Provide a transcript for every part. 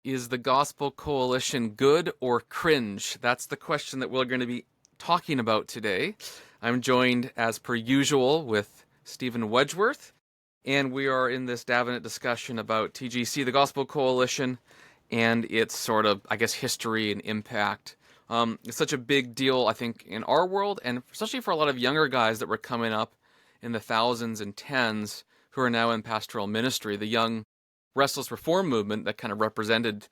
Is the Gospel Coalition good or cringe? That's the question that we're going to be talking about today. I'm joined, as per usual, with Stephen Wedgeworth, and we are in this Davenant discussion about TGC, the Gospel Coalition, and its sort of, I guess, history and impact. It's such a big deal, I think, in our world, and especially for a lot of younger guys that were coming up in the thousands and tens who are now in pastoral ministry. The young restless reform movement that kind of represented,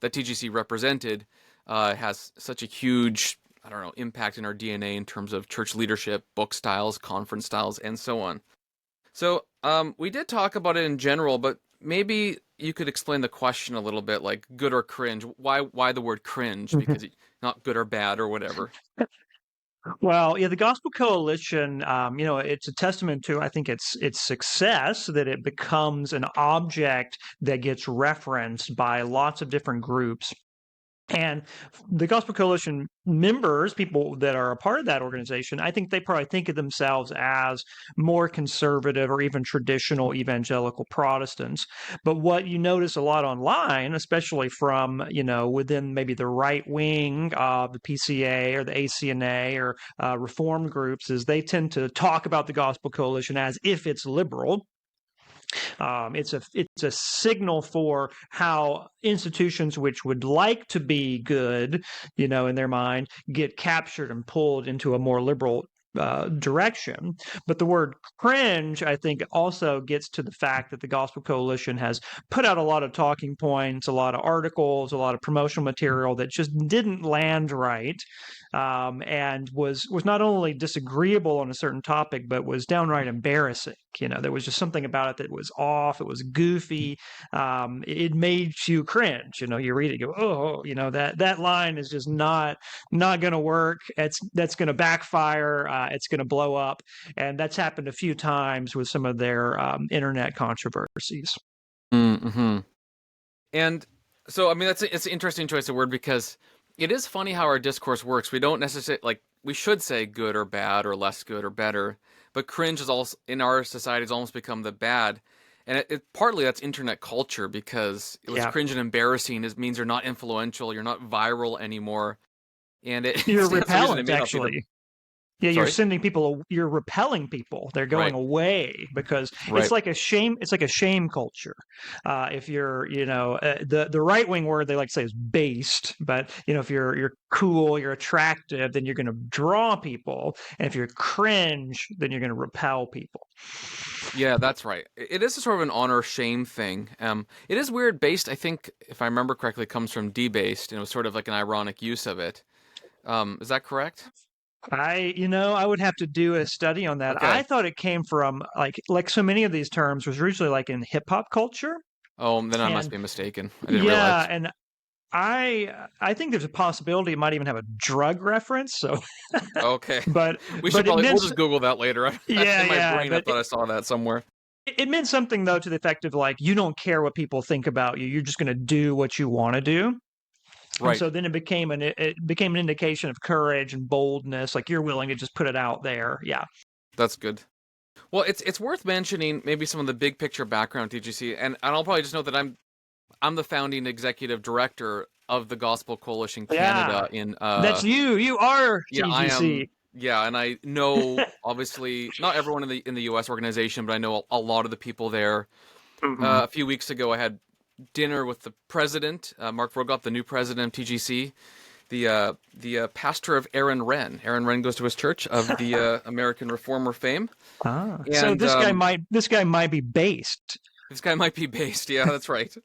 that TGC represented, has such a huge, I don't know, impact in our DNA in terms of church leadership, book styles, conference styles, and so on. So we did talk about it in general, but maybe you could explain the question a little bit, like good or cringe. Why the word cringe? Because not good or bad or whatever. Well, yeah, the Gospel Coalition, it's a testament to, I think, its success that it becomes an object that gets referenced by lots of different groups. And the Gospel Coalition members, people that are a part of that organization, I think they probably think of themselves as more conservative or even traditional evangelical Protestants. But what you notice a lot online, especially from, within maybe the right wing of the PCA or the ACNA or reform groups, is they tend to talk about the Gospel Coalition as if it's liberal. It's a signal for how institutions which would like to be good, in their mind, get captured and pulled into a more liberal direction. But the word cringe, I think, also gets to the fact that the Gospel Coalition has put out a lot of talking points, a lot of articles, a lot of promotional material that just didn't land right, and was not only disagreeable on a certain topic, but was downright embarrassing. There was just something about it that was off. It was goofy. It made you cringe. You read it, you go, oh, that line is just not going to work. That's going to backfire. It's going to blow up, and that's happened a few times with some of their internet controversies. Mm-hmm. And so, I mean, it's an interesting choice of word because it is funny how our discourse works. We don't necessarily, we should say good or bad or less good or better, but cringe is also, in our society, has almost become the bad. And partly that's internet culture because it was cringe and embarrassing. It means you're not influential, you're not viral anymore. And you're repellent, actually. Yeah, Sorry? you're sending people. You're repelling people. They're going away because it's like a shame. It's like a shame culture. If you're, the right wing word they like to say is based, but if you're cool, you're attractive, then you're going to draw people, and if you're cringe, then you're going to repel people. Yeah, that's right. It is a sort of an honor shame thing. It is weird. Based, I think, if I remember correctly, comes from debased, and it was sort of like an ironic use of it. Is that correct? I would have to do a study on that. Okay. I thought it came from like so many of these terms was originally like in hip hop culture. Oh, then I must be mistaken. I didn't realize. And I think there's a possibility it might even have a drug reference. So okay, but we'll just Google that later. In my brain, I thought I saw that somewhere. It meant something though to the effect of like you don't care what people think about you. You're just going to do what you want to do. Right. And so then it became an indication of courage and boldness, like you're willing to just put it out there. Yeah. That's good. Well, it's worth mentioning maybe some of the big picture background at TGC, and I'll probably just note that I'm the founding executive director of the Gospel Coalition Canada. That's you. You are TGC. I am. Yeah, and I know obviously not everyone in the U.S. organization, but I know a lot of the people there. Mm-hmm. A few weeks ago, I had dinner with the president, Mark Rogoff, the new president of TGC, the pastor of Aaron Renn. Aaron Renn goes to his church of the American Reformer fame. And, so this guy might be based. This guy might be based. Yeah, that's right.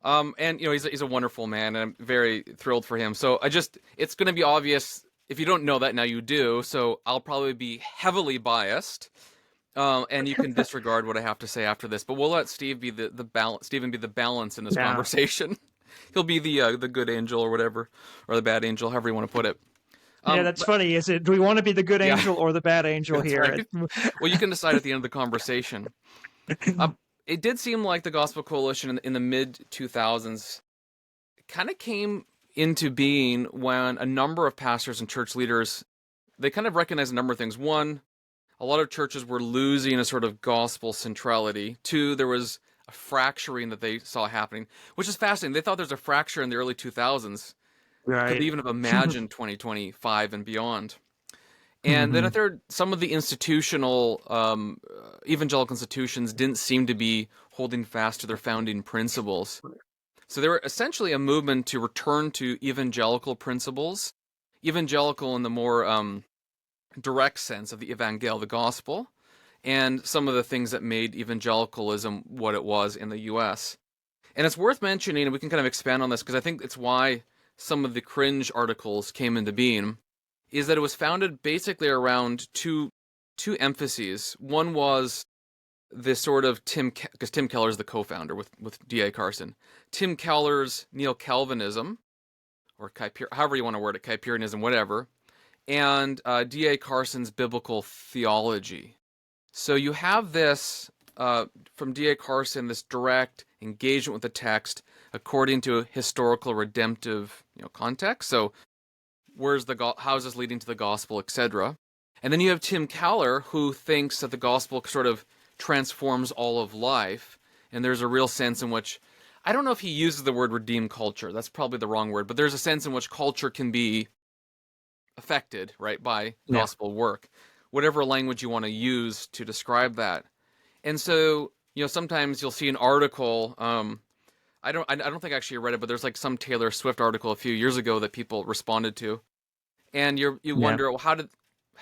And he's a wonderful man, and I'm very thrilled for him. So it's going to be obvious if you don't know that now you do. So I'll probably be heavily biased. And you can disregard what I have to say after this, but we'll let Steve be Stephen be the balance in this conversation. He'll be the good angel or whatever, or the bad angel, however you want to put it. That's funny. Do we want to be the good angel or the bad angel here? Right. Well, you can decide at the end of the conversation. It did seem like the Gospel Coalition in the mid-2000s kind of came into being when a number of pastors and church leaders, they kind of recognized a number of things. One, a lot of churches were losing a sort of gospel centrality. Two, there was fracturing that they saw happening, which is fascinating. They thought there's a fracture in the early 2000s. Could they Right. even have imagined 2025 and beyond? And then a Hmm. third, some of the institutional evangelical institutions didn't seem to be holding fast to their founding principles. So they were essentially a movement to return to evangelical principles, evangelical in the more direct sense of the evangel, the gospel, and some of the things that made evangelicalism what it was in the U.S. And it's worth mentioning, and we can kind of expand on this because I think it's why some of the Cringe articles came into being, is that it was founded basically around two emphases. One was this sort of because Tim Keller is the co-founder with D.A. Carson. Tim Keller's neo-Calvinism, or however you want to word it, Kuyperianism, whatever, and D.A. Carson's biblical theology. So you have this from D.A. Carson, this direct engagement with the text according to a historical redemptive context. So how is this leading to the gospel, etc. And then you have Tim Keller, who thinks that the gospel sort of transforms all of life, and there's a real sense in which, I don't know if he uses the word redeemed culture, that's probably the wrong word, but there's a sense in which culture can be affected, right, by Yeah. gospel work, whatever language you want to use to describe that. And so, sometimes you'll see an article, I don't think actually I read it, but there's like some Taylor Swift article a few years ago that people responded to, and you Yeah. wonder, well, how did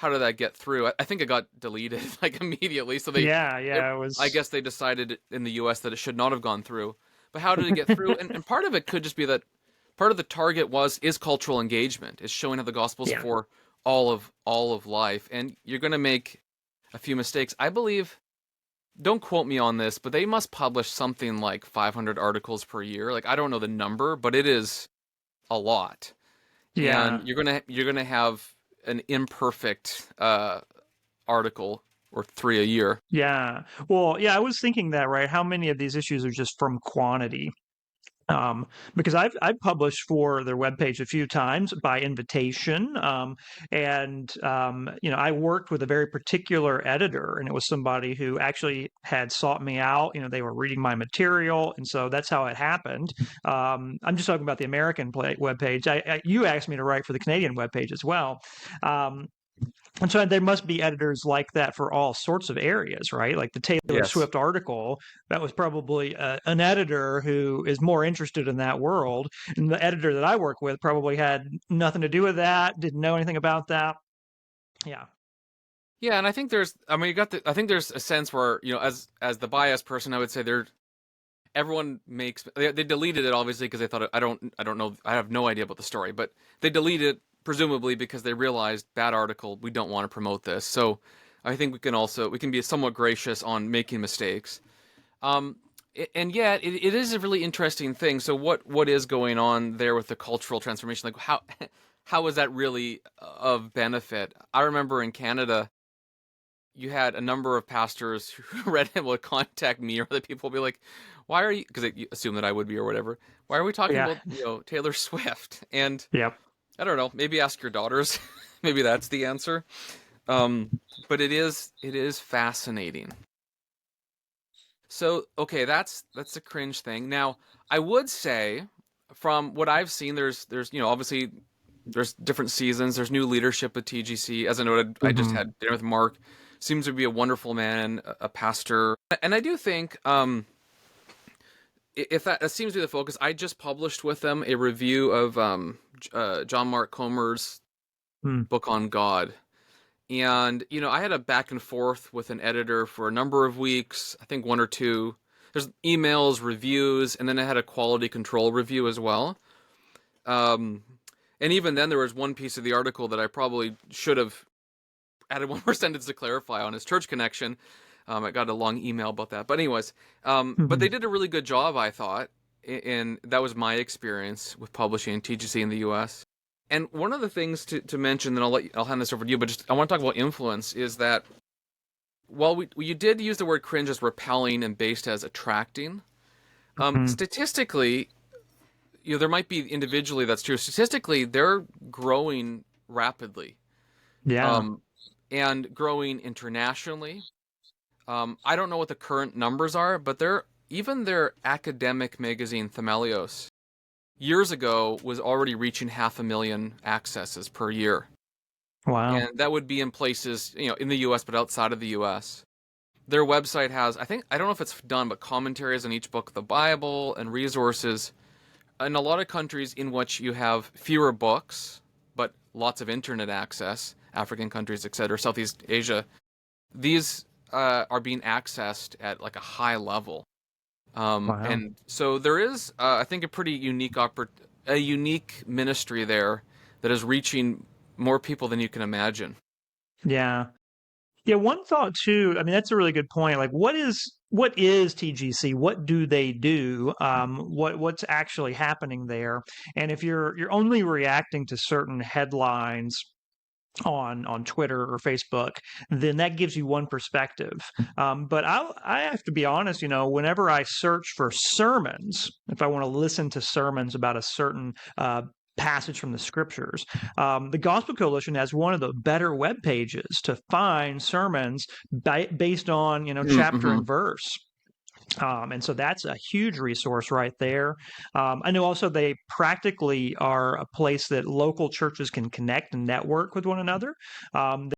that get through? I think it got deleted like immediately. So Yeah. Yeah. It I was. guess they decided in the U.S. that it should not have gone through. But how did it get through? And part of it could just be that part of the target is cultural engagement, is showing how the gospel's Yeah. for all of life, and you're going to make a few mistakes. I believe. Don't quote me on this, but they must publish something like 500 articles per year. Like I don't know the number, but it is a lot. And Yeah. you're gonna have an imperfect article or three a year. Yeah. Well, yeah, I was thinking that, right? How many of these issues are just from quantity? Because I've published for their webpage a few times by invitation, and I worked with a very particular editor, and it was somebody who actually had sought me out. They were reading my material, and so that's how it happened. I'm just talking about the American webpage. You asked me to write for the Canadian webpage as well. Um, and so there must be editors like that for all sorts of areas, right? Like the Taylor Yes. Swift article, that was probably an editor who is more interested in that world. And the editor that I work with probably had nothing to do with that, didn't know anything about that. Yeah. Yeah, and I think I think there's a sense where, as the biased person, I would say everyone they deleted it obviously because they thought I don't know, I have no idea about the story, but they deleted it presumably because they realized bad article, we don't want to promote this. So I think we can be somewhat gracious on making mistakes. Um, and yet it is a really interesting thing. So what is going on there with the cultural transformation? Like how is that really of benefit? I remember in Canada, you had a number of pastors who read it would contact me or other people be like, "Why are you?" Because they assume that I would be or whatever. Why are we talking Yeah. about Taylor Swift? And Yep. I don't know. Maybe ask your daughters. Maybe that's the answer. Um, but it is fascinating. So okay, that's a cringe thing. Now I would say, from what I've seen, there's obviously there's different seasons. There's new leadership at TGC. As I noted, I just Hmm. had dinner with Mark. Seems to be a wonderful man, a pastor, and I do think if that seems to be the focus. I just published with them a review of John Mark Comer's Hmm. book on God, and I had a back and forth with an editor for a number of weeks. I think one or two. There's emails, reviews, and then I had a quality control review as well. Um, and even then, there was one piece of the article that I probably should have added one more sentence to clarify on his church connection. I got a long email about that, but anyways, but they Hmm. did a really good job, I thought, and that was my experience with publishing TGC in the U.S. And one of the things to mention, then I'll hand this over to you, but just I want to talk about influence. Is that while you did use the word cringe as repelling and based as attracting, Hmm. statistically, there might be individually that's true. Statistically, they're growing rapidly, Yeah. um, and growing internationally. I don't know what the current numbers are, but they're even their academic magazine Themelios years ago was already reaching 500,000 accesses per year. Wow. And that would be in places, in the US, but outside of the US. Their website has, I don't know if it's done, but commentaries on each book of the Bible and resources. In a lot of countries in which you have fewer books, but lots of internet access, African countries, etc., Southeast Asia, these are being accessed at like a high level. Wow. And so there is, I think, a pretty unique ministry there that is reaching more people than you can imagine. Yeah. Yeah, one thought too, I mean, that's a really good point. Like what is TGC? What do they do? What's actually happening there? And if you're only reacting to certain headlines on Twitter or Facebook, then that gives you one perspective. But I have to be honest, whenever I search for sermons, if I want to listen to sermons about a certain passage from the scriptures, the Gospel Coalition has one of the better web pages to find sermons based on chapter Mm-hmm. and verse. And so that's a huge resource right there. I know also they practically are a place that local churches can connect and network with one another.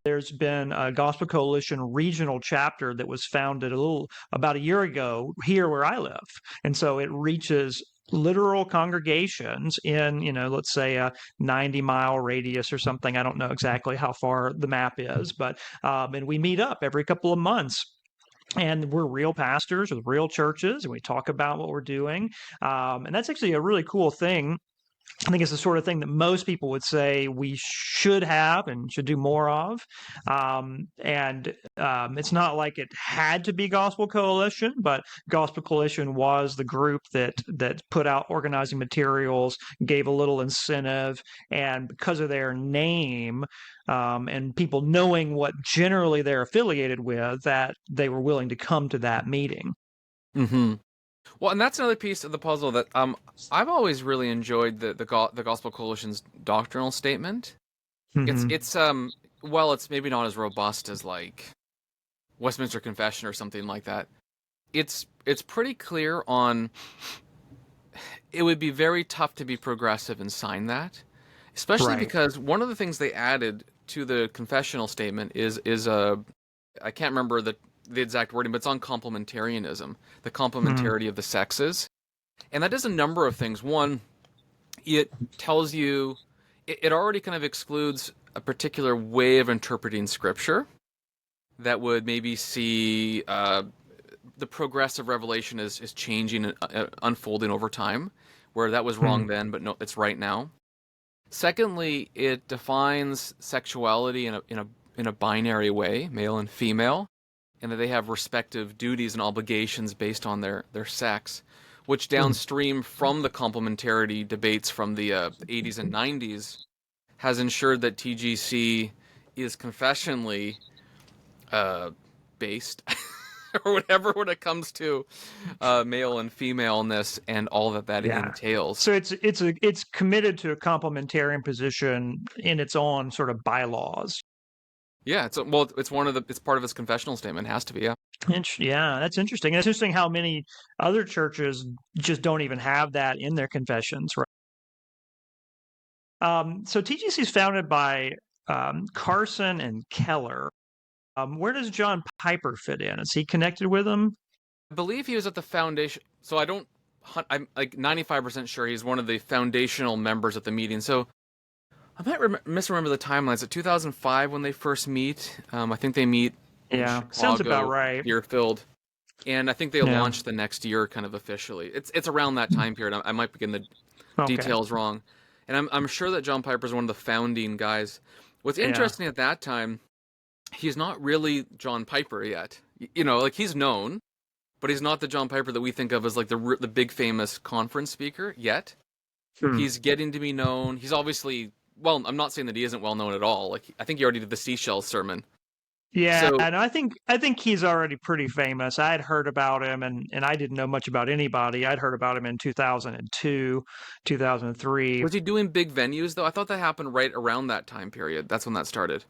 There's been a Gospel Coalition regional chapter that was founded about a year ago here where I live. And so it reaches literal congregations in, let's say a 90-mile radius or something. I don't know exactly how far the map is, but and we meet up every couple of months, and we're real pastors with real churches, and we talk about what we're doing. And that's actually a really cool thing. I think it's the sort of thing that most people would say we should have and should do more of. And it's not like it had to be Gospel Coalition, but Gospel Coalition was the group that put out organizing materials, gave a little incentive, and because of their name, and people knowing what generally they're affiliated with, that they were willing to come to that meeting. Mm-hmm. Well, and that's another piece of the puzzle that I've always really enjoyed the Gospel Coalition's doctrinal statement. Mm-hmm. Well, it's maybe not as robust as like Westminster Confession or something like that. It's pretty clear on. It would be very tough to be progressive and sign that, especially Right. because one of the things they added to the confessional statement is a I can't remember the exact wording, but it's on complementarianism, the Mm-hmm. complementarity of the sexes. And that does a number of things. One, it tells you, it already kind of excludes a particular way of interpreting scripture that would maybe see the progressive revelation is changing and unfolding over time, where that was wrong then, but no, it's right now. Secondly, it defines sexuality in a binary way, male and female, and that they have respective duties and obligations based on their sex, which downstream from the complementarity debates from the 80s and 90s has ensured that TGC is confessionally based or whatever when it comes to male and femaleness and all that Yeah. entails. So it's committed to a complementarian position in its own sort of bylaws. Yeah, it's part of its confessional statement. It has to be. Yeah. Yeah, that's interesting. It's interesting how many other churches just don't even have that in their confessions, right? So TGC is founded by Carson and Keller. Where does John Piper fit in? Is he connected with them? I believe he was at the foundation. So I'm like 95% sure he's one of the foundational members at the meeting. So I might misremember the timeline. Is it 2005 when they first meet? I think they meet in Yeah, sounds about Chicago, right. Deerfield, and I think they Yeah. launched the next year, kind of officially. It's around that time period. I might be getting the Okay. details wrong, and I'm sure that John Piper's one of the founding guys. What's Yeah. interesting at that time, he's not really John Piper yet. Like he's known, but he's not the John Piper that we think of as like the big famous conference speaker yet. Hmm. He's getting to be known. He's obviously, well, I'm not saying that he isn't well known at all. Like I think he already did the seashell sermon. Yeah, So and I think he's already pretty famous. I had heard about him, and I didn't know much about anybody. I'd heard about him in 2002, 2003. was he doing big venues though? I thought that happened right around that time period. That's when that started.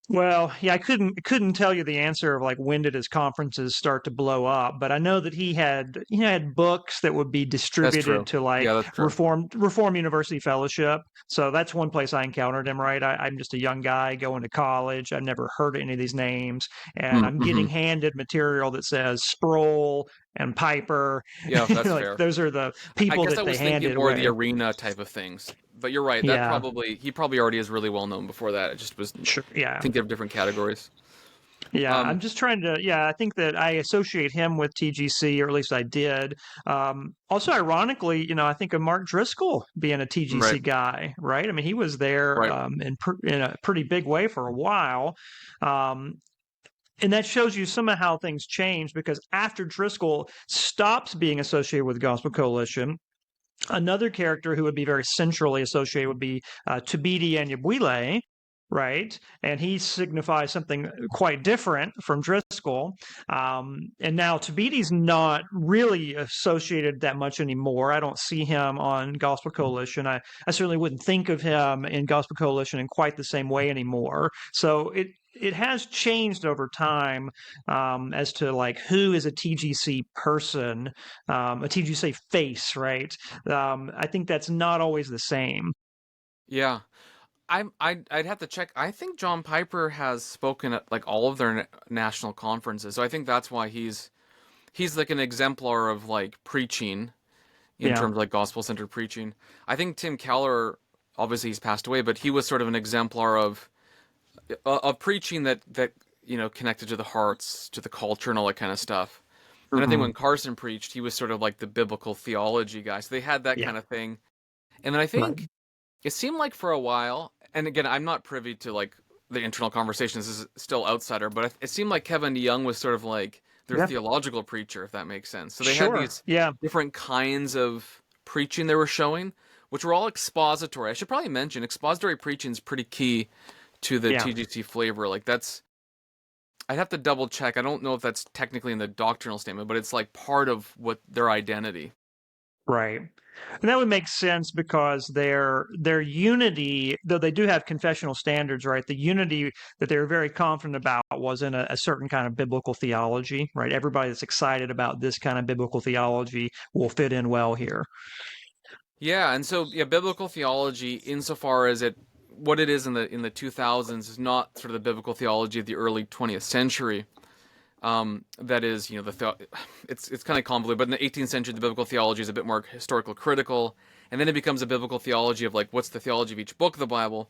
Well, yeah, I couldn't tell you the answer of like when did his conferences start to blow up, but I know that he had books that would be That's distributed true. to like Yeah, that's true. Reform University Fellowship. So that's one place I encountered him. Right, I'm just a young guy going to college. I've never heard any of these names, and I'm Mm-hmm. getting handed material that says Sproul and Piper. Yeah, that's Like fair. those are the I people guess I that they was thinking handed more of the away. arena type of things. But you're right. That Yeah, probably he probably already is really well known before that. It just was sure. Yeah. thinking of different categories. Yeah, Um, I'm just trying to. Yeah, I think that I associate him with TGC, or at least I did. Also, ironically, I think of Mark Driscoll being a TGC right, guy, right? I mean, he was there right. in a pretty big way for a while. Um, and that shows you some of how things change because after Driscoll stops being associated with Gospel Coalition, another character who would be very centrally associated would be Tubidi Anyabwile, right? And he signifies something quite different from Driscoll. And now Tubidi's not really associated that much anymore. I don't see him on Gospel Coalition. I certainly wouldn't think of him in Gospel Coalition in quite the same way anymore. So it has changed over time as to like who is a TGC person, a TGC face, right? I think that's not always the same. Yeah. I'd have to check. I think John Piper has spoken at like all of their national conferences. So I think that's why he's like an exemplar of like preaching in Yeah. terms of like gospel-centered preaching. I think Tim Keller, obviously he's passed away, but he was sort of an exemplar of preaching that connected to the hearts, to the culture, and all that kind of stuff. And I think Hmm. when Carson preached, he was sort of like the biblical theology guy. So they had that Yeah. kind of thing. And then I Right. think it seemed like for a while, and again, I'm not privy to like the internal conversations. This is still outsider, but it seemed like Kevin DeYoung was sort of like their Yeah. theological preacher, if that makes sense. So they had Sure. these Yeah. different kinds of preaching they were showing, which were all expository. I should probably mention expository preaching is pretty key to the Yeah. TGC flavor. Like that's I'd have to double check. I don't know if that's technically in the doctrinal statement, but it's like part of what their identity. Right. And that would make sense because their unity, though they do have confessional standards, right? The unity that they were very confident about was in a certain kind of biblical theology, right? Everybody that's excited about this kind of biblical theology will fit in well here. Yeah, and so yeah, biblical theology, insofar as what it is in the 2000s, is not sort of the biblical theology of the early 20th century. That is, it's kind of convoluted, but in the 18th century, the biblical theology is a bit more historical critical, and then it becomes a biblical theology of like what's the theology of each book of the Bible.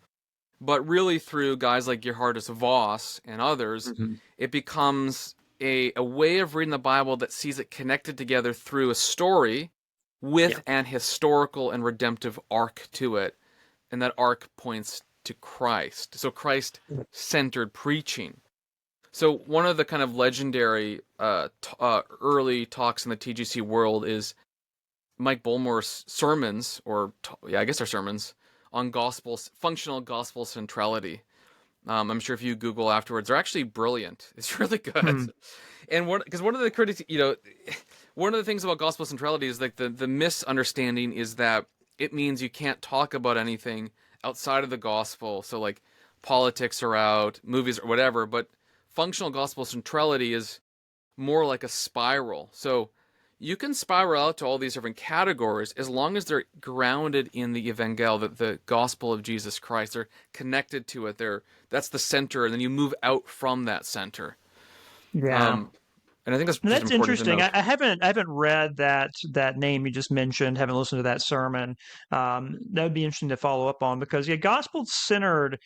But really, through guys like Gerhardus Voss and others, Hmm. it becomes a way of reading the Bible that sees it connected together through a story Yeah. with an historical and redemptive arc to it. And that arc points to Christ. So Christ centered preaching. So one of the kind of legendary early talks in the TGC world is Mike Bullmore's sermons, yeah, I guess they're sermons on functional gospel centrality. I'm sure if you Google afterwards, they're actually brilliant. It's really good. Hmm. And because one of the critics, one of the things about gospel centrality is like the misunderstanding is that it means you can't talk about anything outside of the gospel. So like politics are out, movies or whatever. But functional gospel centrality is more like a spiral. So you can spiral out to all these different categories as long as they're grounded in the evangel, the gospel of Jesus Christ. They're connected to it. That's the center, and then you move out from that center. Yeah. Um, and I think that's just That's important to interesting. note. I haven't read that name you just mentioned. Haven't listened to that sermon. That would be interesting to follow up on because yeah, gospel centered.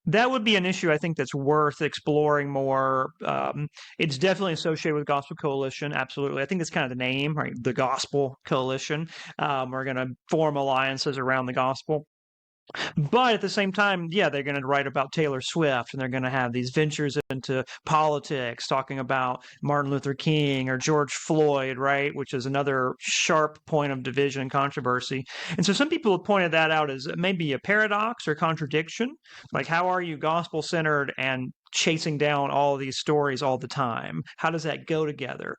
That would be an issue I think that's worth exploring more. It's definitely associated with Gospel Coalition. Absolutely, I think that's kind of the name, right? The Gospel Coalition. We're going to form alliances around the gospel. But at the same time, yeah, they're going to write about Taylor Swift and they're going to have these ventures into politics, talking about Martin Luther King or George Floyd, right? Which is another sharp point of division and controversy. And so some people have pointed that out as maybe a paradox or contradiction. Like, how are you gospel centered and chasing down all of these stories all the time? How does that go together?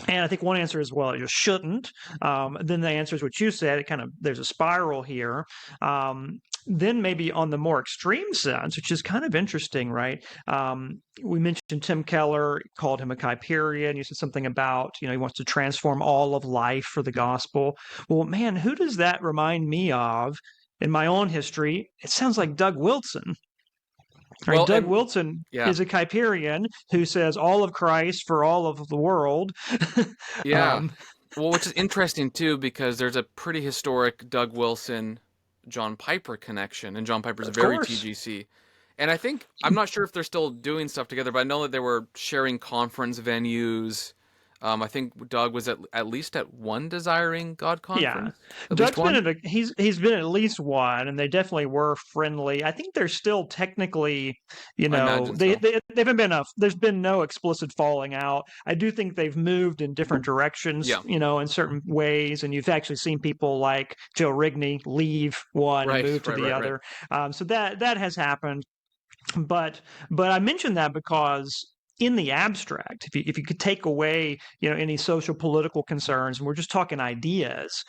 And I think one answer is, well, it just shouldn't. Then the answer is what you said. It kind of, there's a spiral here. Then maybe on the more extreme sense, which is kind of interesting, right? We mentioned Tim Keller, called him a Kuyperian. You said something about, he wants to transform all of life for the gospel. Well, man, who does that remind me of in my own history? It sounds like Doug Wilson. Right, Well, Doug and Wilson yeah, is a Kuyperian who says all of Christ for all of the world. yeah. um, Well, which is interesting too, because there's a pretty historic Doug Wilson, John Piper connection, and John Piper's of very course. TGC. And I think, I'm not sure if they're still doing stuff together, but I know that they were sharing conference venues. I think Doug was at least at one Desiring God Yeah, conference, at least Doug's been one. at he's been at least one, and they definitely were friendly. I think they're still technically, I imagine they so. they, they haven't been there's been no explicit falling out. I do think they've moved in different directions, Yeah, in certain ways, and you've actually seen people like Joe Rigney leave one and right, move to right, the right, right. other. So that has happened. But I mentioned that because in the abstract, if you could take away any social political concerns, and we're just talking ideas,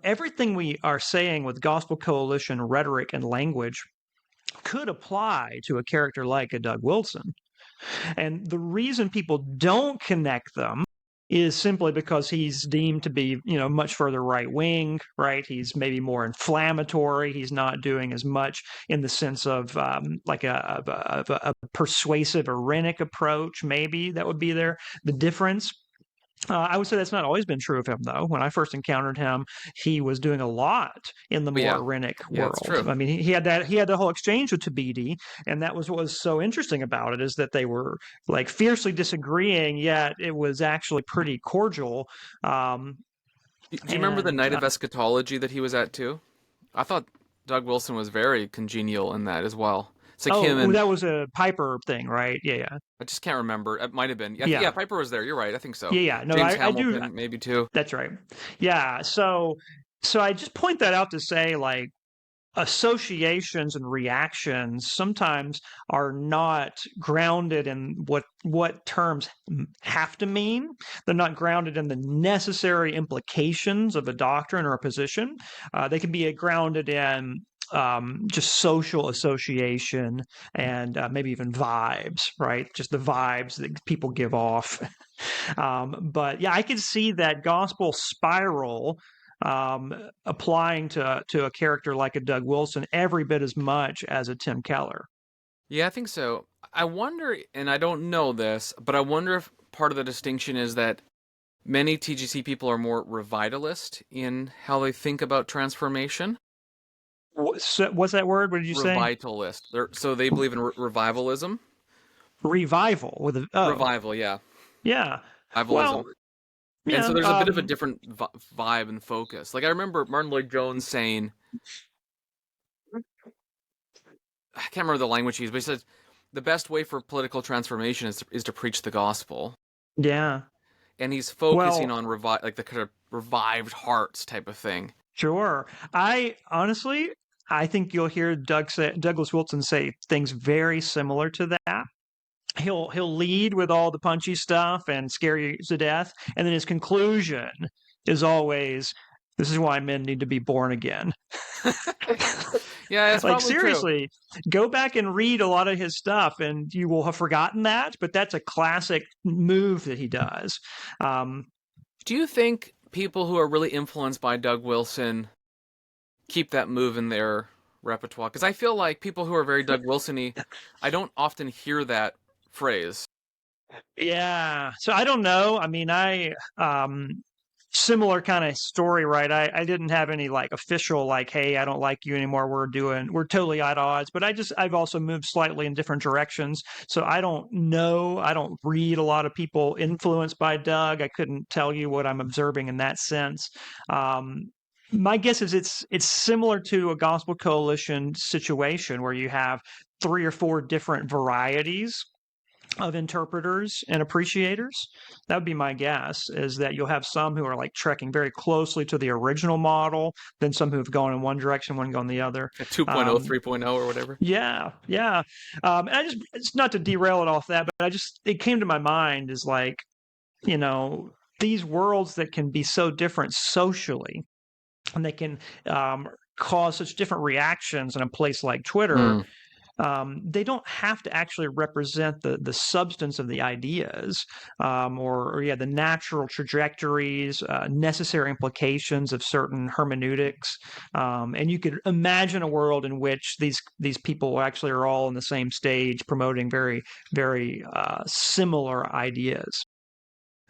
everything we are saying with gospel coalition rhetoric and language could apply to a character like a Doug Wilson. And the reason people don't connect them is simply because he's deemed to be, much further right wing, right? He's maybe more inflammatory. He's not doing as much in the sense of like a persuasive Irenic approach. Maybe that would be the difference. I would say that's not always been true of him, though. When I first encountered him, he was doing a lot in the But more yeah, Irenic yeah, it's world. true. I mean, he had the whole exchange with Tabidi, and that was what was so interesting about it, is that they were like fiercely disagreeing, yet it was actually pretty cordial. Um, Do you remember the and night of eschatology that he was at too? I thought Doug Wilson was very congenial in that as well. It's like him oh, and that was a Piper thing, right? Yeah, yeah, I just can't remember. It might have been. Yeah, yeah, yeah, Piper was there. You're right. I think so. yeah, yeah. No, James I do. Hamilton maybe too. That's right. Yeah. So I just point that out to say, like, associations and reactions sometimes are not grounded in what terms have to mean. They're not grounded in the necessary implications of a doctrine or a position. They can be grounded in just social association and maybe even vibes, right? Just the vibes that people give off. But yeah, I can see that gospel spiral applying to a character like a Doug Wilson every bit as much as a Tim Keller. Yeah, I think so. I wonder, and I don't know this, but I wonder if part of the distinction is that many TGC people are more revitalist in how they think about transformation. What's that word? What did you say? Revitalist. So they believe in revivalism. Revival with a Revival, yeah. yeah. Well, Revivalism. And yeah. so there's a bit of a different vibe and focus. Like I remember Martin Lloyd Jones saying, I can't remember the language he used, but he said the best way for political transformation is to preach the gospel. Yeah. And he's focusing Well, on like the kind of revived hearts type of thing. sure. I honestly, I think you'll hear Douglas Wilson say things very similar to that. He'll lead with all the punchy stuff and scare you to death, and then his conclusion is always, "This is why men need to be born again." Yeah, that's Like, probably true. seriously, go back and read a lot of his stuff, and you will have forgotten that. But that's a classic move that he does. Um, Do you think people who are really influenced by Doug Wilson keep that move in their repertoire? Because I feel like people who are very Doug Wilson-y, I don't often hear that phrase. yeah. So I don't know. I mean, similar kind of story, right? I didn't have any like official like, hey, I don't like you anymore. We're totally at odds. But I've also moved slightly in different directions. So I don't know. I don't read a lot of people influenced by Doug. I couldn't tell you what I'm observing in that sense. My guess is it's similar to a gospel coalition situation where you have three or four different varieties of interpreters and appreciators. That would be my guess, is that you'll have some who are like trekking very closely to the original model, then some who've gone in one direction, one going the other. A 2.0, Um, 3.0, or whatever. yeah, yeah. And I just, it's not to derail it off that, but it came to my mind is like, you know, these worlds that can be so different socially, and they can cause such different reactions in a place like Twitter. Mm. They don't have to actually represent the substance of the ideas, or the natural trajectories, necessary implications of certain hermeneutics. And you could imagine a world in which these people actually are all on the same stage promoting very, very similar ideas.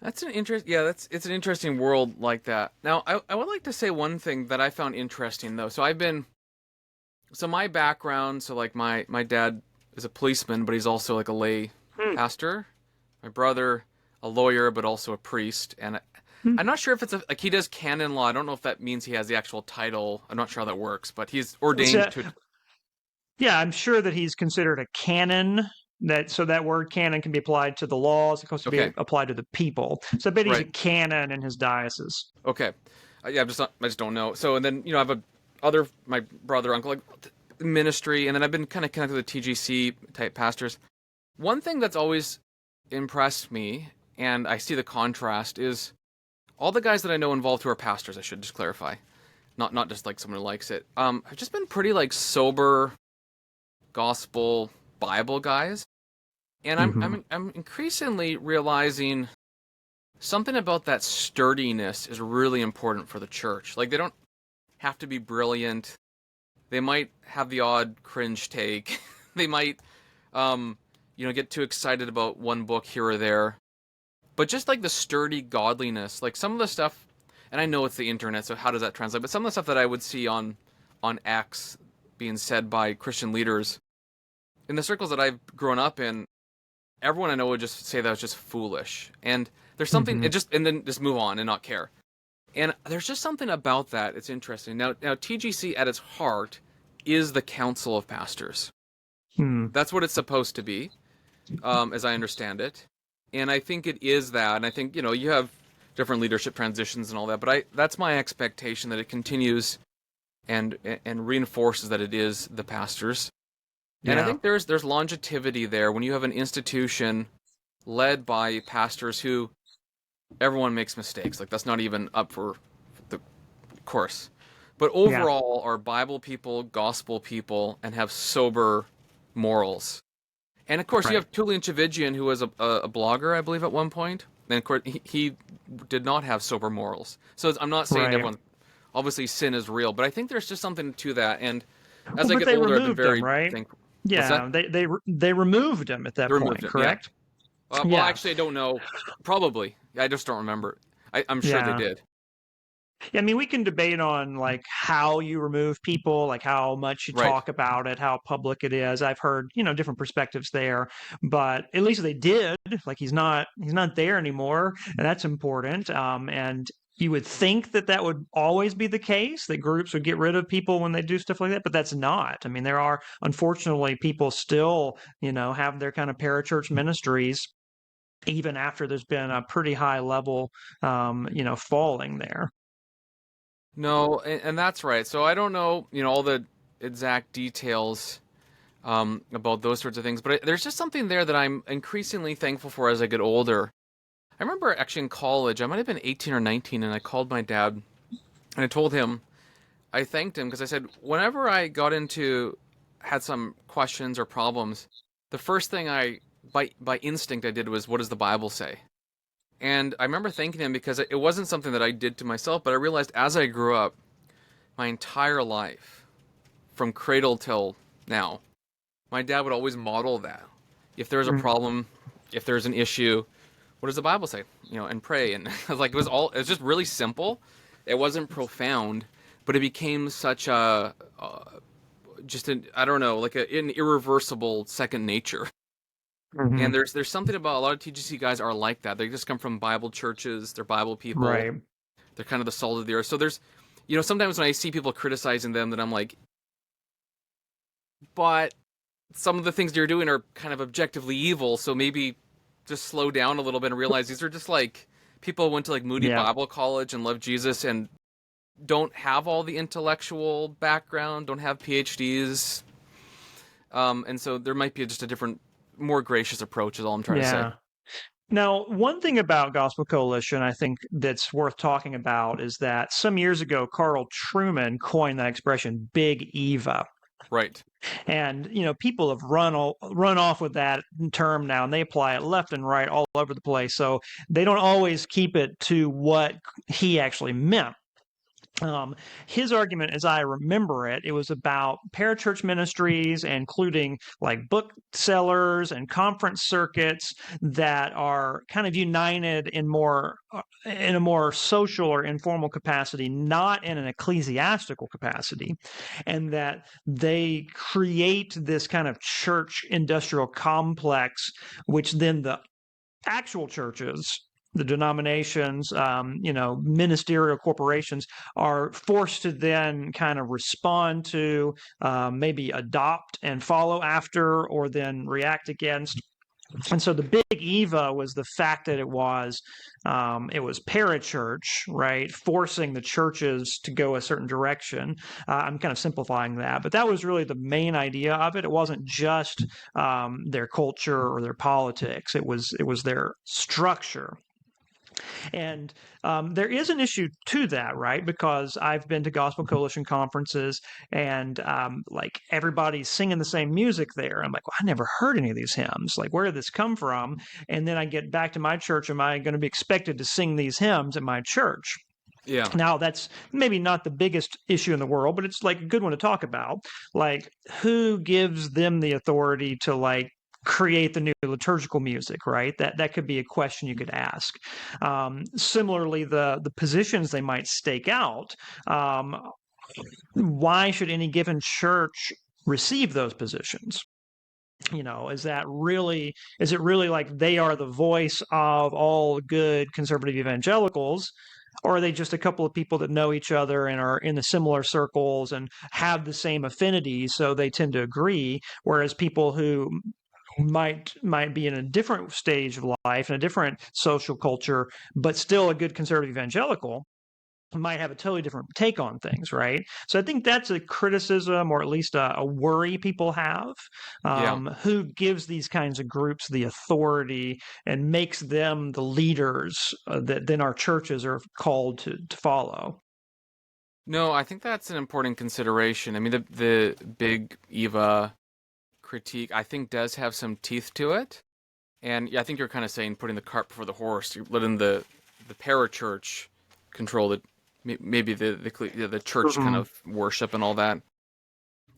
That's an it's an interesting world like that. Now, I would like to say one thing that I found interesting though. So my background, so like my dad is a policeman, but he's also like a lay pastor. My brother, a lawyer, but also a priest. And I'm not sure if it's like he does canon law. I don't know if that means he has the actual title. I'm not sure how that works, but he's ordained So, to. yeah, I'm sure that he's considered a canon. That word canon can be applied to the law. It's supposed to be Okay, applied to the people. So I bet he's a right. canon in his diocese. Okay, yeah. I just don't know. So and then I have my brother, uncle, like ministry, and then I've been kind of connected with TGC type pastors. One thing that's always impressed me, and I see the contrast, is all the guys that I know involved who are pastors. I should just clarify, not just like someone who likes it. Have just been pretty like sober, gospel, Bible guys, and Mm-hmm. I'm increasingly realizing something about that sturdiness is really important for the church. Like they don't have to be brilliant. They might have the odd cringe take. They might, get too excited about one book here or there. But just like the sturdy godliness, like some of the stuff, and I know it's the internet, so how does that translate? But some of the stuff that I would see on X being said by Christian leaders in the circles that I've grown up in, everyone I know would just say that was just foolish. And there's something, Mm-hmm. and then just move on and not care. And there's just something about that. It's interesting. Now TGC at its heart is the Council of Pastors. Hmm. That's what it's supposed to be, as I understand it. And I think it is that. And I think you have different leadership transitions and all that. But that's my expectation, that it continues and reinforces that it is the pastors. And I Yeah. think there's longevity there when you have an institution led by pastors who everyone makes mistakes. Like that's not even up for the course. But Yeah. overall are Bible people, gospel people, and have sober morals. And of course, you Right. have Tullian Tchividjian, who was a blogger, I believe, at one point. And of course, he did not have sober morals. So I'm not saying Right. everyone, obviously, sin is real, but I think there's just something to that. And as Well, I but get they older, I've been removed him, very right? thankful. What's that? Yeah. They removed him at They that removed point. him. Yeah. Correct. Well, Yeah. actually, I don't know. Probably. I just don't remember. I'm sure they Yeah. did. Yeah, I mean, we can debate on like how you remove people, like how much you Right. talk about it, how public it is. I've heard, different perspectives there, but at least they did. Like he's not there anymore, and that's important. And you would think that that would always be the case, that groups would get rid of people when they do stuff like that, but that's not. I mean, there are unfortunately people still, have their kind of parachurch ministries even after there's been a pretty high level, falling there. No, and that's right. So I don't know, all the exact details about those sorts of things, but there's just something there that I'm increasingly thankful for as I get older. I remember actually in college, I might have been 18 or 19, and I called my dad and I told him, I thanked him because I said, whenever I had some questions or problems, the first thing by instinct I did was, what does the Bible say? And I remember thanking him because it wasn't something that I did to myself, but I realized as I grew up, my entire life, from cradle till now, my dad would always model that. If there's a problem, if there's an issue, what does the Bible say? And pray. And like it was just really simple. It wasn't profound, but it became such I don't know, like an irreversible second nature. Hmm. And there's something about a lot of TGC guys are like that. They just come from Bible churches. They're Bible people. Right. They're kind of the salt of the earth. So there's, sometimes when I see people criticizing them, that I'm like, but some of the things you're doing are kind of objectively evil. So maybe just slow down a little bit and realize these are just like people who went to like Moody Yeah. Bible College and love Jesus and don't have all the intellectual background, don't have PhDs. And so there might be just a different, more gracious approach is all I'm trying to say. Yeah. Now, one thing about Gospel Coalition I think that's worth talking about is that some years ago, Carl Trueman coined that expression, Big Eva. Right. And people have run off with that term now, and they apply it left and right all over the place. So they don't always keep it to what he actually meant. His argument, as I remember it, it was about parachurch ministries, including like booksellers and conference circuits that are kind of united in a more social or informal capacity, not in an ecclesiastical capacity, and that they create this kind of church industrial complex, which then the actual churches, the denominations, ministerial corporations are forced to then kind of respond to, maybe adopt and follow after, or then react against. And so the Big Eva was the fact that it was parachurch, right, forcing the churches to go a certain direction. I'm kind of simplifying that, but that was really the main idea of it. It wasn't just their culture or their politics. It was their structure. And there is an issue to that, right? Because I've been to Gospel Coalition conferences, and like everybody's singing the same music there. I'm like, well, I never heard any of these hymns. Like, where did this come from? And then I get back to my church. Am I going to be expected to sing these hymns at my church? Yeah. Now, that's maybe not the biggest issue in the world, but it's like a good one to talk about. Like, who gives them the authority to like create the new liturgical music, right? That could be a question you could ask. Similarly, the positions they might stake out. Why should any given church receive those positions? Is it really like they are the voice of all good conservative evangelicals, or are they just a couple of people that know each other and are in the similar circles and have the same affinities, so they tend to agree, whereas people who might be in a different stage of life and a different social culture, but still a good conservative evangelical, might have a totally different take on things, right? So I think that's a criticism, or at least a worry people have. Yeah. Who gives these kinds of groups the authority and makes them the leaders that then our churches are called to follow? No, I think that's an important consideration. I mean, the Big Eva critique, I think, does have some teeth to it. And yeah, I think you're kind of saying putting the cart before the horse. You're letting the parachurch control maybe the church kind Mhm. of worship and all that.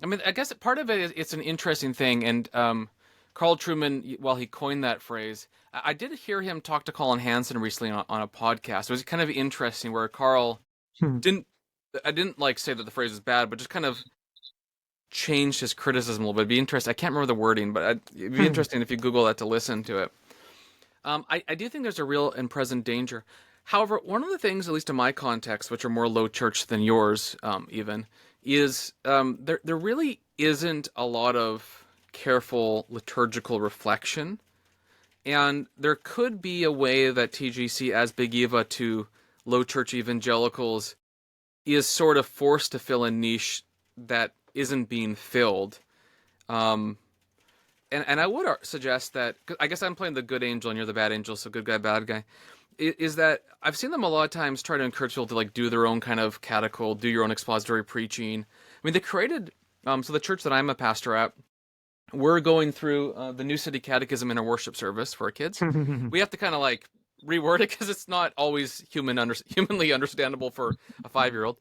I mean, I guess part of it is it's an interesting thing. And Carl Trueman, while he coined that phrase, I did hear him talk to Colin Hansen recently on a podcast. It was kind of interesting where Carl Hmm. didn't. I didn't like say that the phrase is bad, but just kind of changed his criticism a little bit. It'd be interesting. I can't remember the wording, but it'd be Hmm. interesting if you Google that to listen to it. I do think there's a real and present danger. However, one of the things, at least in my context, which are more low church than yours, even, is there really isn't a lot of careful liturgical reflection, and there could be a way that TGC, as Big Eva to low church evangelicals, is sort of forced to fill a niche that isn't being filled. Um, and I would suggest that, 'cause I guess I'm playing the good angel and you're the bad angel, so good guy, bad guy. Is that I've seen them a lot of times try to encourage people to like do their own kind of catechol, do your own expository preaching. I mean, they created so the church that I'm a pastor at, we're going through the New City Catechism in our worship service for our kids. We have to kind of like reword it because it's not always humanly understandable for a 5-year-old.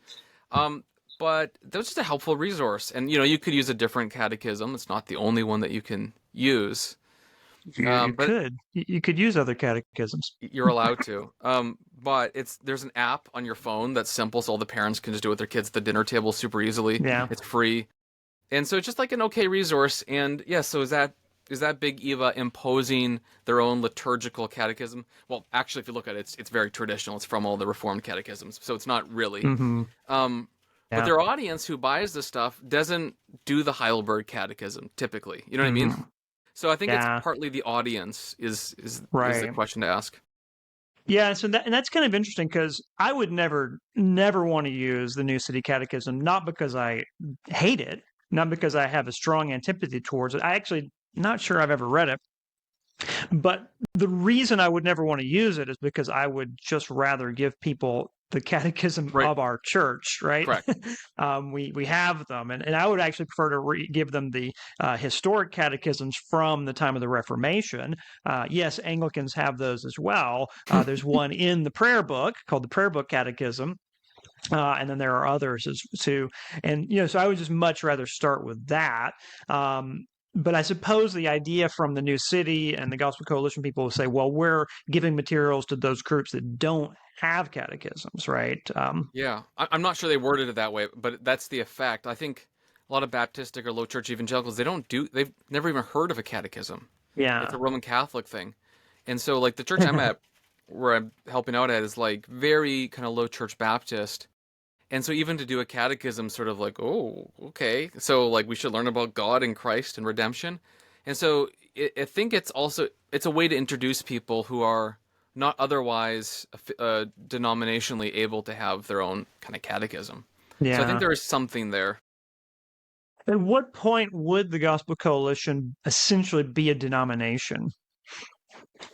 Um, but that was just a helpful resource, and you could use a different catechism. It's not the only one that you can use, You but could use other catechisms. you're allowed to. But there's an app on your phone that's simple, so all the parents can just do it with their kids at the dinner table super easily. Yeah. It's free, and so it's just like an okay resource. And yeah, so is that Big Eva imposing their own liturgical catechism? Well, actually, if you look at it, it's very traditional. It's from all the Reformed catechisms, so it's not really. Hmm. Um, but Yeah. their audience who buys this stuff doesn't do the Heidelberg Catechism typically. You know what I mean? Hmm. So I think it's Yeah. partly the audience is the Right. question to ask. Yeah, so that's kind of interesting because I would never want to use the New City Catechism, not because I hate it, not because I have a strong antipathy towards it. I actually not sure I've ever read it. But the reason I would never want to use it is because I would just rather give people the catechism Right. of our church, right? Correct. We have them, and I would actually prefer to give them the historic catechisms from the time of the Reformation. Yes, Anglicans have those as well. There's one in the prayer book called the Prayer Book Catechism. And then there are others too. And, so I would just much rather start with that. But I suppose the idea from the New City and the Gospel Coalition people will say, well, we're giving materials to those groups that don't have catechisms, right? Yeah, I'm not sure they worded it that way, but that's the effect. I think a lot of Baptistic or low church evangelicals, they've never even heard of a catechism. It's Yeah. a Roman Catholic thing. And so like the church I'm at, where I'm helping out at, is like very kind of low church Baptist. And so even to do a catechism, sort of like, oh, okay. So like we should learn about God and Christ and redemption. And so I think it's a way to introduce people who are not otherwise denominationally able to have their own kind of catechism. So I think Yeah. there is something there. At what point would the Gospel Coalition essentially be a denomination?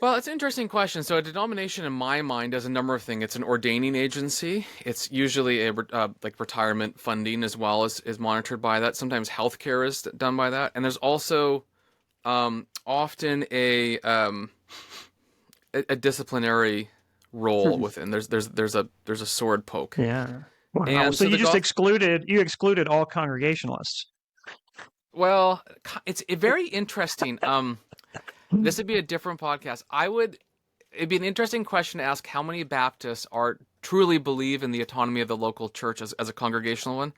Well, it's an interesting question. So a denomination, in my mind, does a number of things. It's an ordaining agency. It's usually a like retirement funding as well as is monitored by that. Sometimes healthcare is done by that, and there's also often a disciplinary role within. There's a sword poke. Yeah. Wow. And So so you just excluded all Congregationalists. well, it's very interesting. This would be a different podcast. It'd be an interesting question to ask how many Baptists are truly believe in the autonomy of the local church as a congregational one,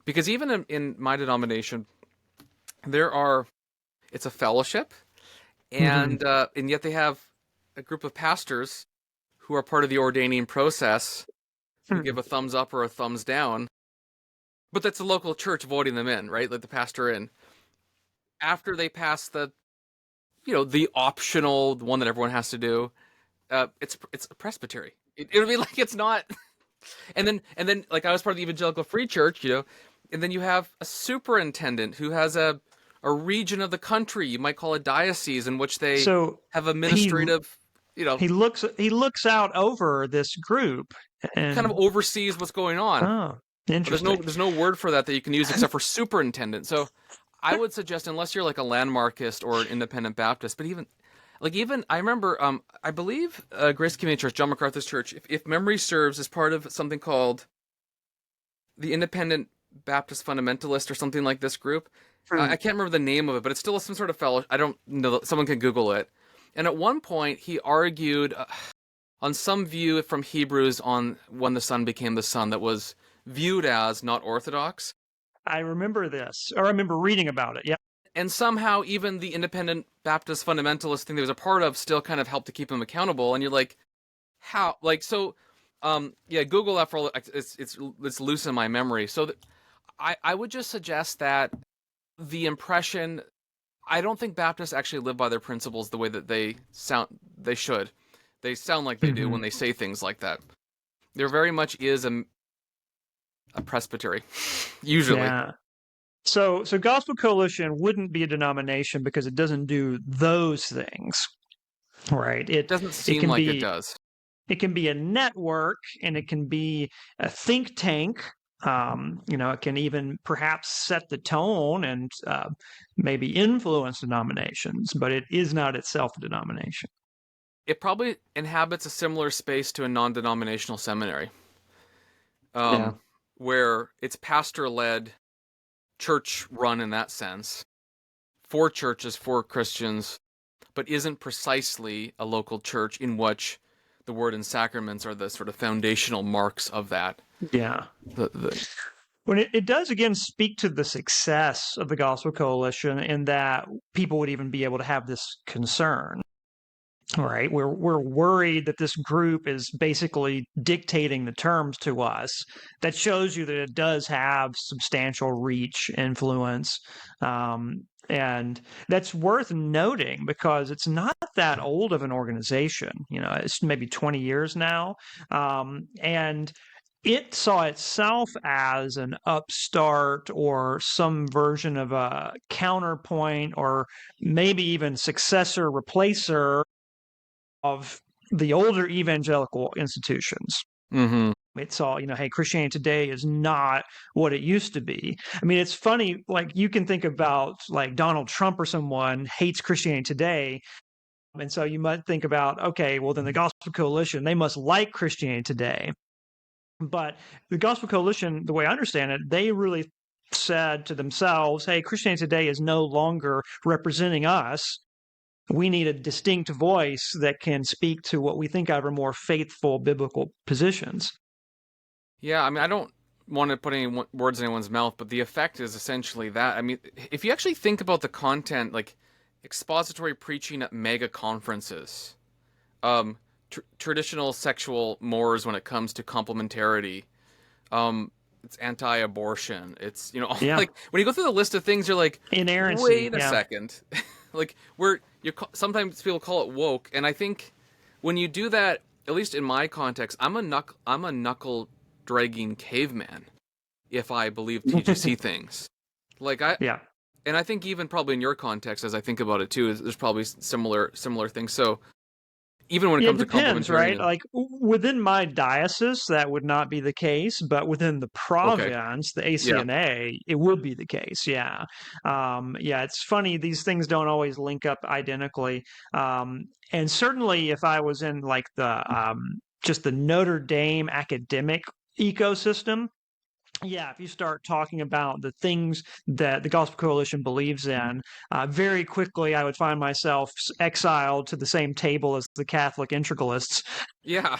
because even in my denomination, it's a fellowship, and yet they have a group of pastors who are part of the ordaining process who give a thumbs up or a thumbs down, but that's the local church voting them in, right? Like the pastor in. After they pass the optional one that everyone has to do, it's a presbytery. It'll be like it's not. And then like I was part of the evangelical free church, and then you have a superintendent who has a region of the country, you might call a diocese, in which they have administrative, he looks out over this group and kind of oversees what's going on. Oh, interesting. There's no word for that you can use except for superintendent. So I would suggest, unless you're like a landmarkist or an independent Baptist, but even I remember, I believe Grace Community Church, John MacArthur's church, if memory serves, is part of something called the Independent Baptist Fundamentalist or something like this group. I can't remember the name of it, but it's still some sort of fellow. I don't know. Someone can Google it. And at one point, he argued on some view from Hebrews on when the Son became the Son that was viewed as not orthodox. I remember this, or I remember reading about it. Yeah. And somehow even the independent Baptist fundamentalist thing that was a part of still kind of helped to keep him accountable. And you're like, how? Like, so, yeah, Google that for, it's loose in my memory. So I would just suggest that the impression, I don't think Baptists actually live by their principles the way that they should. They sound like they do when they say things like that. There very much is a presbytery, usually. Yeah. So Gospel Coalition wouldn't be a denomination because it doesn't do those things, right? It doesn't seem like it does. It can be a network, and it can be a think tank. It can even perhaps set the tone and maybe influence denominations, but it is not itself a denomination. It probably inhabits a similar space to a non-denominational seminary, where it's pastor-led, church-run in that sense, for churches, for Christians, but isn't precisely a local church in which the word and sacraments are the sort of foundational marks of that. Yeah. When it does, again, speak to the success of the Gospel Coalition in that people would even be able to have this concern. All right, we're worried that this group is basically dictating the terms to us. That shows you that it does have substantial reach, influence, and that's worth noting because it's not that old of an organization. It's maybe 20 years now, and it saw itself as an upstart or some version of a counterpoint or maybe even successor replacer of the older evangelical institutions. Mm-hmm. It saw, hey, Christianity today is not what it used to be. I mean, it's funny, like you can think about like Donald Trump or someone hates Christianity today. And so you might think about, okay, well, then the Gospel Coalition, they must like Christianity today. But the Gospel Coalition, the way I understand it, they really said to themselves, hey, Christianity today is no longer representing us. We need a distinct voice that can speak to what we think of are more faithful biblical positions. Yeah, I mean, I don't want to put any words in anyone's mouth, but the effect is essentially that. I mean, if you actually think about the content, like expository preaching at mega conferences, um, traditional sexual mores when it comes to complementarity, it's anti-abortion. It's Yeah. like when you go through the list of things, you're like, Inerrancy. wait a Yeah. second, like sometimes people call it woke, and I think when you do that, at least in my context, I'm a knuckle dragging caveman if I believe TGC things. Like Yeah. and I think even probably in your context, as I think about it too, there's probably similar things. So even when it Yeah, it comes to depends, right? complementarian, Like within my diocese, that would not be the case, but within the okay, province, the yeah, ACNA, it would be the case. Yeah, yeah. It's funny; these things don't always link up identically. And certainly, if I was in like the just the Notre Dame academic ecosystem, yeah, if you start talking about the things that the Gospel Coalition believes in, very quickly I would find myself exiled to the same table as the Catholic integralists. yeah.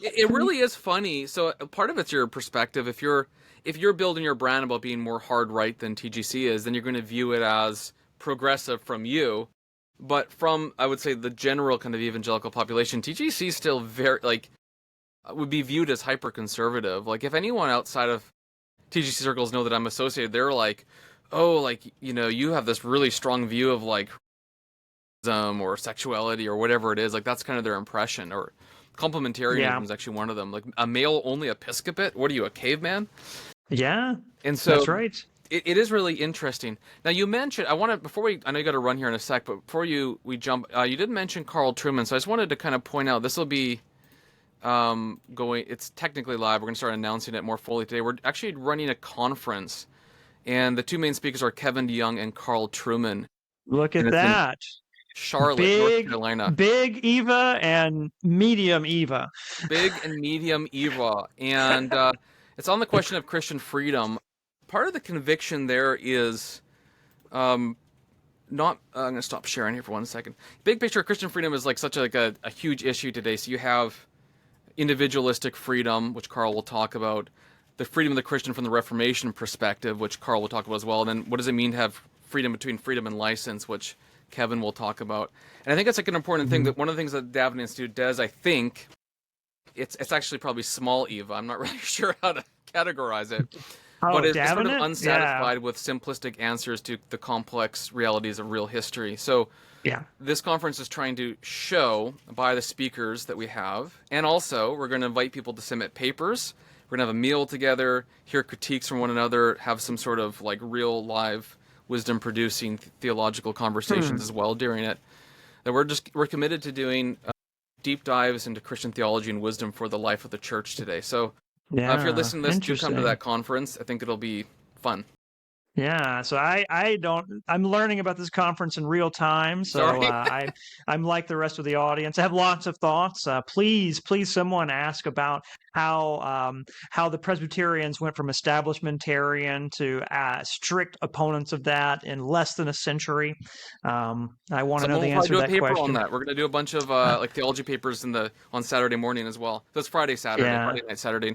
It really is funny. So part of it's your perspective. If you're building your brand about being more hard right than TGC is, then you're going to view it as progressive from you. But from, I would say, the general kind of evangelical population, TGC is still very like would be viewed as hyper conservative. Like if anyone outside of TGC circles know that I'm associated, they're like, oh, like you have this really strong view of like or sexuality or whatever it is. Like that's kind of their impression. Or Yeah, complementarianism is actually one of them. Like a male only episcopate. What are you, a caveman? yeah, And that's so right. it is really interesting. Now you mentioned I want to before we I know you got to run here in a sec, but before we jump, you did mention Carl Truman. So I just wanted to kind of point out this will be going. It's technically live. We're going to start announcing it more fully today. We're actually running a conference, and the two main speakers are Kevin DeYoung and Carl Truman, Look and at it's in that. Charlotte, North Big, Carolina. big Eva and medium Eva. Big and medium Eva, and it's on the question of Christian freedom. Part of the conviction there is um, not. I'm going to stop sharing here for 1 second. Big picture, Christian freedom is like such a huge issue today. So you have individualistic freedom, which Carl will talk about, the freedom of the Christian from the Reformation perspective, which Carl will talk about as well. And then what does it mean to have freedom between freedom and license, which Kevin will talk about. And I think that's like an important thing. That one of the things that the Daven Institute does, I think, it's actually probably small Eva. I'm not really sure how to categorize it, but Oh, it's sort of Davenant? Yeah, unsatisfied with simplistic answers to the complex realities of real history. So yeah. this conference is trying to show by the speakers that we have, and also we're going to invite people to submit papers. We're going to have a meal together, hear critiques from one another, have some sort of like real live wisdom producing theological conversations Hmm. as well during it. That we're committed to doing deep dives into Christian theology and wisdom for the life of the church today. So if you're Yeah, listening to this, do come to interesting. that conference. I think it'll be fun. Yeah, so I don't I'm learning about this conference in real time, so Sorry. I'm like the rest of the audience. I have lots of thoughts. Please, someone ask about how the Presbyterians went from establishmentarian to strict opponents of that in less than a century. I want to know Someone the will probably answer do to a that paper on question. that. We're gonna do a bunch of like theology papers on Saturday morning as well. That's Yeah, Friday night, Saturday.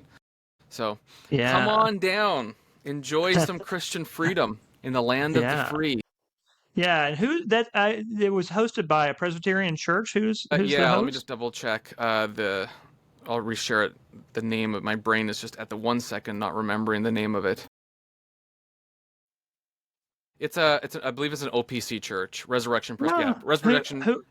So come yeah, on down, enjoy some Christian freedom in the land of the yeah, free. yeah. And who that? It was hosted by a Presbyterian church. Who's the Yeah, let me just host? double check the. I'll reshare it. The name of my brain is just at the 1 second not remembering the name of it. I believe it's an OPC church, Resurrection Pres. Yeah, No, Resurrection. who?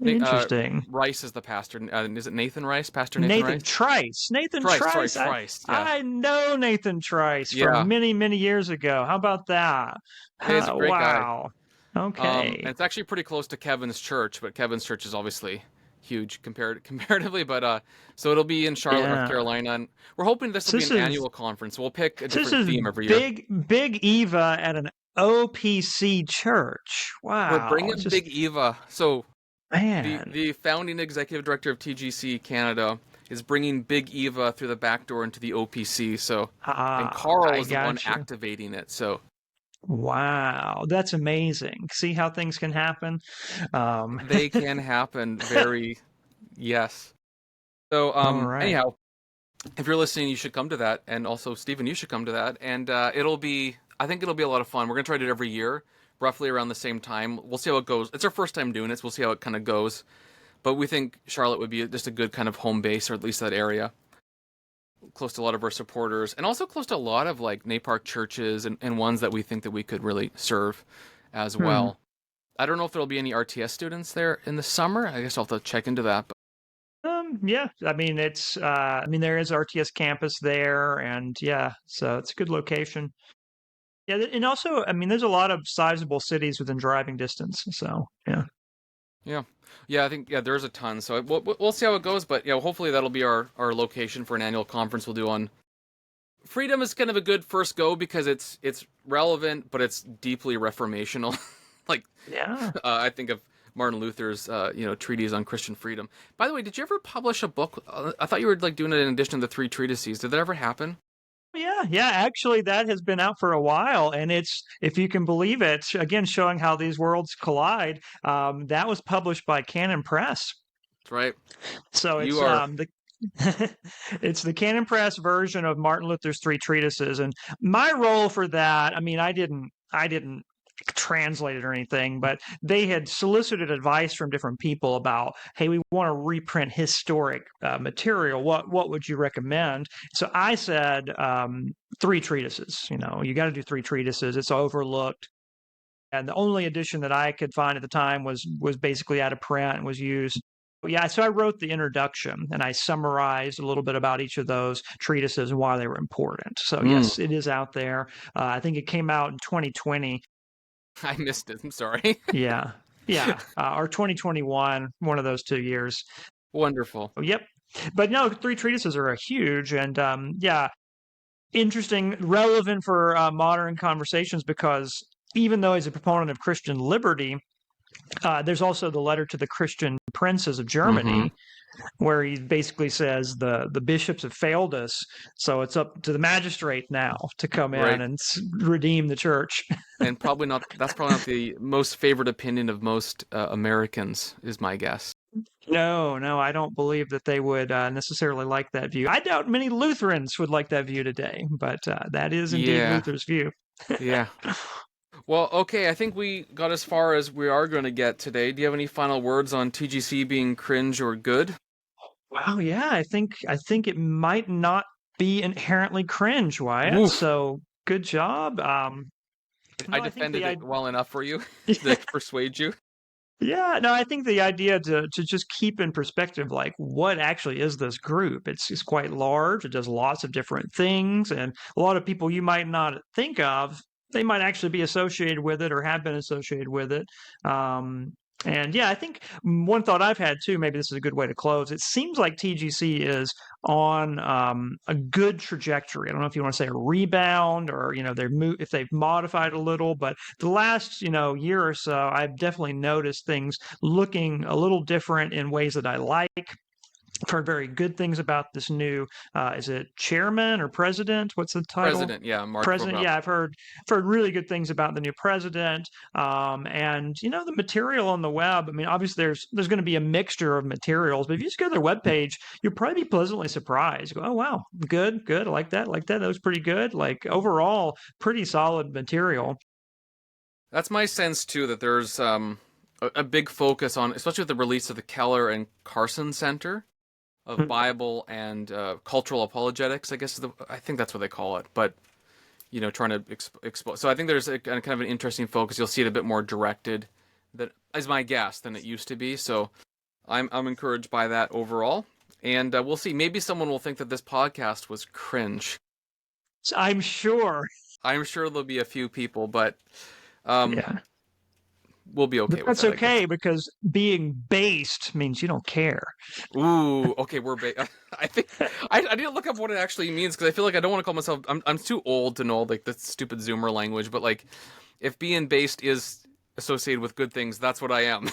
Interesting. Rice is the pastor. Is it Nathan Rice? Pastor Nathan Nathan Rice? Trice. Nathan Trice, sorry, Trice. Trice. Yeah, I know Nathan Trice from yeah. many, many years ago. How about that? He's a great guy. Wow. And Okay. it's actually pretty close to Kevin's church, but Kevin's church is obviously huge comparatively. But so it'll be in Charlotte, North Yeah. Carolina, and we're hoping this will So be this an is annual conference. We'll pick a this different is theme every year. Big Eva at an OPC church. We're Wow. bringing Just Big Eva. So the man. the founding executive director of TGC Canada is bringing Big Eva through the back door into the OPC. So, and Carl I is the one got you. activating it. So Wow. That's amazing. See how things can happen. Um, they can happen very, yes. So all right. anyhow, if you're listening, you should come to that, and also Stephen, you should come to that, and I think it'll be a lot of fun. We're gonna try to do it every year, roughly around the same time. We'll see how it goes. It's our first time doing it, so we'll see how it kind of goes. But we think Charlotte would be just a good kind of home base, or at least that area, close to a lot of our supporters, and also close to a lot of like NAPARC churches and ones that we think that we could really serve as Hmm. well. I don't know if there'll be any RTS students there in the summer. I guess I'll have to check into that. Yeah, I mean there is RTS campus there, and yeah, so it's a good location. Yeah, and also I mean there's a lot of sizable cities within driving distance, so yeah. Yeah, yeah, I think there's a ton. So we'll see how it goes, but hopefully that'll be our location for an annual conference we'll do on freedom. Is kind of a good first go because it's relevant, but it's deeply reformational. Like Yeah. I think of Martin Luther's treatise on Christian freedom. By the way, did you ever publish a book? I thought you were like doing it in addition to the three treatises. Did that ever happen? Yeah, actually that has been out for a while, and it's, if you can believe it, again showing how these worlds collide. That was published by Canon Press. That's right. So You it's are the it's the Canon Press version of Martin Luther's three treatises, and my role for that, I mean, I didn't translate it or anything, but they had solicited advice from different people about, hey, we want to reprint historic material. What would you recommend? So I said three treatises. You know, you got to do three treatises. It's overlooked. And the only edition that I could find at the time was basically out of print and was used. Yeah, so I wrote the introduction and I summarized a little bit about each of those treatises and why they were important. So mm, yes, it is out there. I think it came out in 2020. I missed it. I'm sorry. Yeah, yeah, or 2021, one of those 2 years. Wonderful. Oh, yep. But no, three treatises are a huge and yeah, interesting, relevant for modern conversations because even though he's a proponent of Christian liberty, there's also the letter to the Christian princes of Mm-hmm. Germany, where he basically says the bishops have failed us, so it's up to the magistrate now to come in Right. and redeem the church. And probably not. That's probably not the most favored opinion of most Americans, is my guess. No, I don't believe that they would necessarily like that view. I doubt many Lutherans would like that view today, but that is indeed Yeah. Luther's view. Yeah. Well, okay. I think we got as far as we are going to get today. Do you have any final words on TGC being cringe or good? Wow, yeah, I think it might not be inherently cringe, Wyatt. Woof. So good job. I No, I think defended the it well enough for you to idea. persuade you. Yeah, no, I think the idea to just keep in perspective, like what actually is this group? It's quite large. It does lots of different things, and a lot of people you might not think of, they might actually be associated with it or have been associated with it. Um, and yeah, I think one thought I've had too, maybe this is a good way to close. It seems like TGC is on a good trajectory. I don't know if you want to say a rebound or if they've modified a little, but the last year or so, I've definitely noticed things looking a little different in ways that I like. I've heard very good things about this new, is it chairman or president? What's the title? President, yeah, Mark President. Robert. Yeah, I've heard really good things about the new president. And the material on the web. I mean, obviously there's going to be a mixture of materials, but if you just go to their webpage, you'll probably be pleasantly surprised. You go, oh wow, good. I like that. That was pretty good. Like overall, pretty solid material. That's my sense too. That there's a big focus on, especially with the release of the Keller and Carson Center of Hmm. Bible and cultural apologetics. I guess I think that's what they call it. But trying to expose. So I think there's a kind of an interesting focus. You'll see it a bit more directed, that is my guess, than it used to be. So I'm encouraged by that overall. And we'll see. Maybe someone will think that this podcast was cringe. I'm sure. I'm sure there'll be a few people, but um, Yeah. we'll be okay But with that's that, I guess. okay because being based means you don't care. Ooh, okay, I think I need to look up what it actually means because I feel like I don't want to call myself. I'm too old to know like the stupid Zoomer language, but like if being based is associated with good things, that's what I am.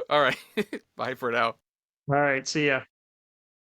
All right, bye for now. All right. See ya.